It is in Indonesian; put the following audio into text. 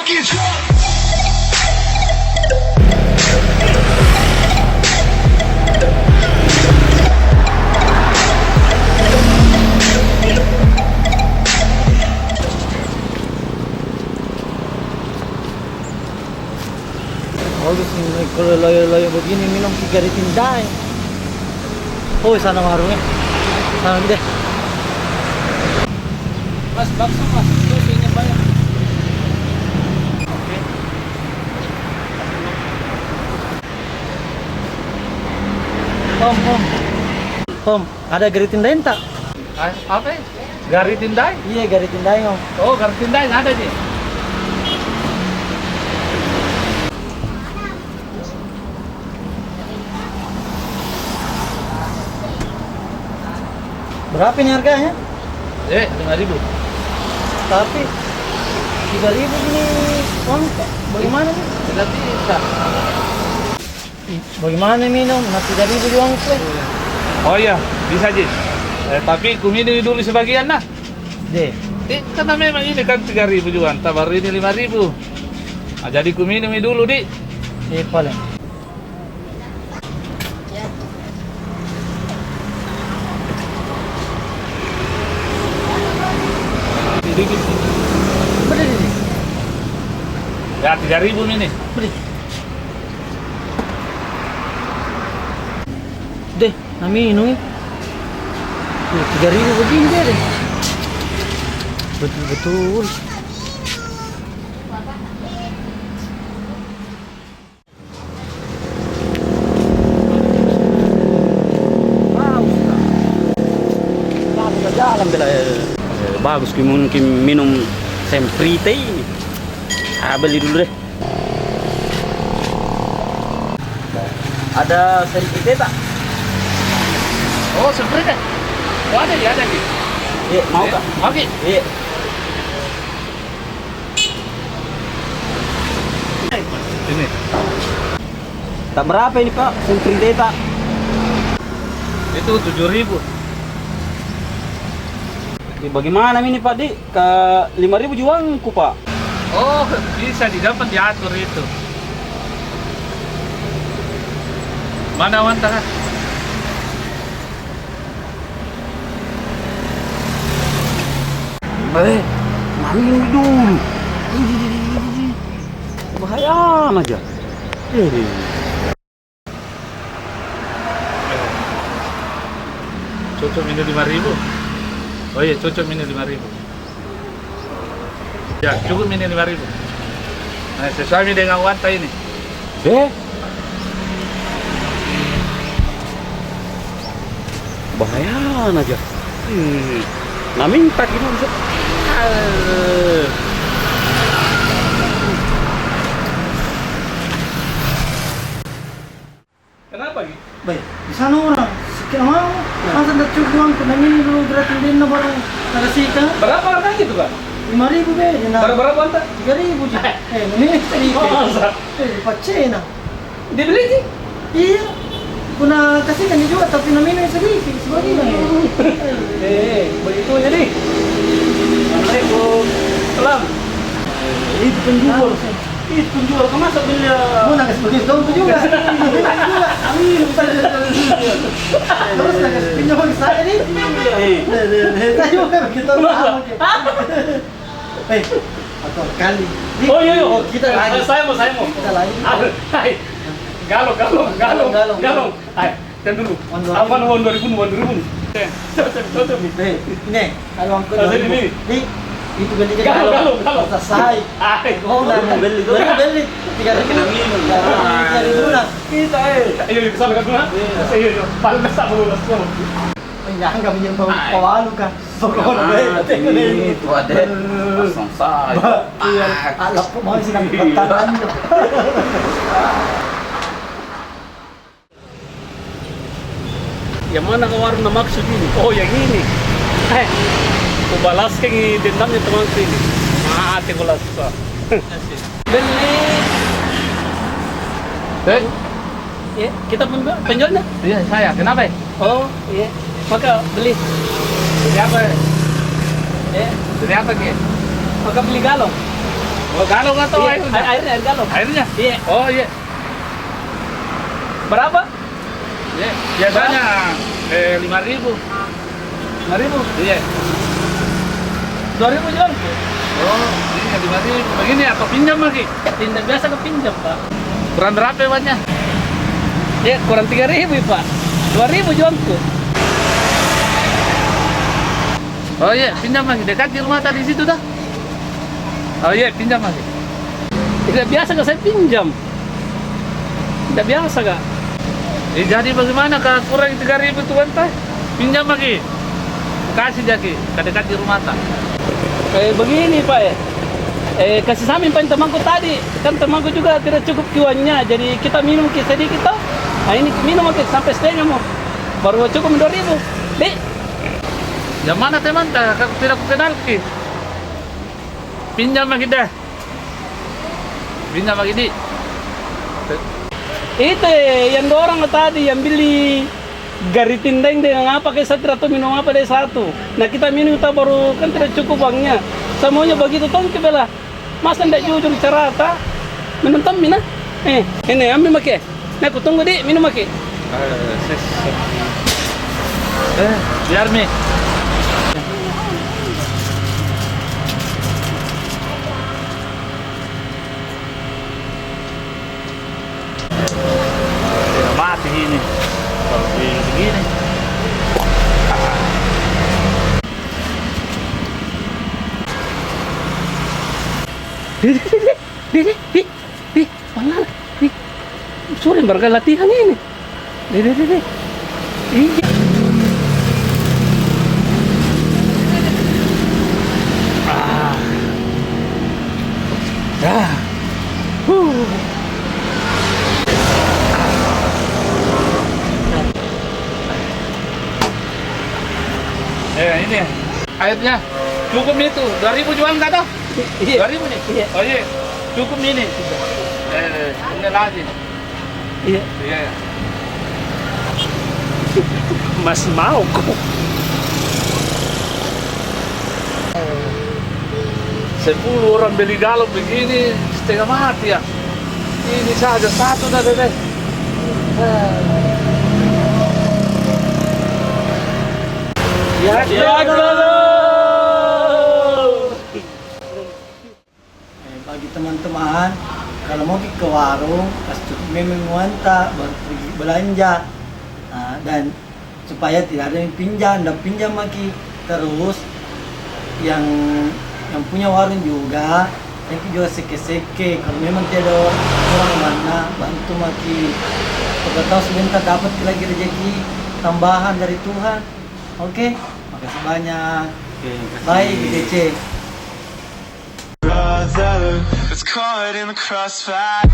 get drunk. Bagus nih kalau loyo-loyo begini minum 3 ditindai. Oh, sana warungnya. Sana deh. Mas, bakso mas, itu sini banyak. Oke. Om, ada gari tindai tak? Apa? Gari tindai? Iya, gari tindai om. Oh, gari tindai ada sih. Berapa ini harganya? 5.000. Tapi 3.000 ini uang bagaimana nih? Tidak bisa. Bagaimana minum? Nah 3.000 uang tuh. Oh iya, bisa Ji. Tapi kumini dulu sebagian nah. Deh. Karena memang ini kan 3.000 juga, tabar ini 5.000. Nah, jadi kumini dulu di. Paling. Sedikit. Beri ini. Ya 3.000 ini. Beri. Deh, nami ini. 3.000 begini deh. Betul-betul. Jalan bela bagus mungkin minum semprite ini. Beli dulu deh. Ada semprite tak? Oh, seperti deh. Oh, ada nih. Iya, mau kak? Oke. Iya. Ini. Tak berapa ini pak? Semprite tak? Itu 7.000. Bagaimana ini Pak Di? Ke 5.000 juangku Pak. Oh, bisa didapat diatur itu. Mana wanta kan? Mami ini dulu. Bahaya aja. Cocok ini 5.000. Oh iya, cocok ini 5.000. Ya, cukup ini 5.000. Nah, sesuai dengan wanta ini. Bahaya aja. Namin tak itu bisa. Kenapa gitu? Baik, di sana orang sekian mau. Masa dah cukup uang kena ini dulu gratis din na baru nakasika. Berapa harganya itu kan? 5.000 be. Berapa wanta? 3.000 ji. Ini tadi. Masa? Pacena. Dibeli sih? Iya. Kuna kasih kan juga tapi namanya sedikit sebagian. Begitu jadi. Waalaikumsalam. Itu penjual. Itu penjual, masa beli Mau nakasih begitu dong juga. Amin. Terus nakasih pinjam ke saya nih. Saya juga begitu sama. Atau kali. Oh iya, Oh, kita lagi. Saya mau. Kita lagi. Hai. Galong. Hai, ten dulu. Apa nuan 2000? Cocok nih. Ini, kalau angkut Sini, nih. Nih, itu beli Galong. Selesai. Hai. Oh, udah beli. 3.000 minum. 3.000 lah. Kita ayo kesana kan dulu. Ayo. Paling besar dulu. Jangan kami yang bawa luka. Pokoknya Itu ada. Langsung saya. alap po mau sinang pantalan nyo. Yang mana ke warna maksud ini? Oh, yang ini. Kubalas keng dendamnya temanku ini. Mati kulas. Beli. Ya, kita penjualnya. Iya, saya. Kenapa? Oh, iya. Maka beli. Beli apa? Ya, Beli apa, Ki? maka beli galong. Oh, galon atau Iya, airnya? air galon. Airnya? Iya. Oh iya. Berapa? Iya. Biasanya 5.000. 5.000. Iya. 2.000 jual. Oh, ini 5.000. Begini atau pinjam lagi? Tidak biasa ke pinjam, Pak. Kurang berapa banyak? Ya, kurang 3.000, Pak. 2.000 jualku. Oh iya, pinjam lagi. Dekat di rumah tadi situ dah. Oh iya, pinjam lagi. Tidak biasa kak saya pinjam. Tidak biasa kak. Jadi bagaimana kalau kurang 3.000 tuan teh? Pinjam lagi. Kasih jadi, dekat di rumah tak. Begini Pak ya. Kasih samin pak temanku tadi. Kan temanku juga tidak cukup cuannya. Jadi kita minum sedikit toh. Nah ini minum sampai setengah mau. Baru cukup 2.000. Dek. Yang mana teman tak? Tidak kenal ki. Pinjam lagi dah. Pinjam lagi di. Itu yang dua orang tadi yang beli gari tindeng dengan apa kayak satu atau minum apa dari satu. Nah kita minum kita baru kan tidak cukup uangnya. Semuanya begitu tong bela. Masa tidak jujur cerita minum mina. Ini ambil make. Nah aku tunggu di minum make. Biar mi. Mati ini kalau begini. Di, mana? Di, sore barangkali latihan ini. Di. Iya. Ini airnya cukup itu 2.000 jual nggak toh? Iya. 2.000 nih? Iya. Oh iya, cukup ini. Ini lagi. Iya. Iya. Masih mau kok. 10 orang beli galon begini setengah mati ya. Ini saja satu dah deh. Ya Bagi teman-teman, kalau mau ke warung, pas cukup memang wanta baru pergi belanja. Nah, dan supaya tidak ada yang pinjam, dan pinjam lagi terus yang punya warung juga, yang juga seke-seke. Kalau memang tidak ada orang mana, bantu maki. Kita tahu sebentar dapat lagi rezeki tambahan dari Tuhan. Oke, makasih banyak. Bye, GDC. Brother, it's caught in the crossfire.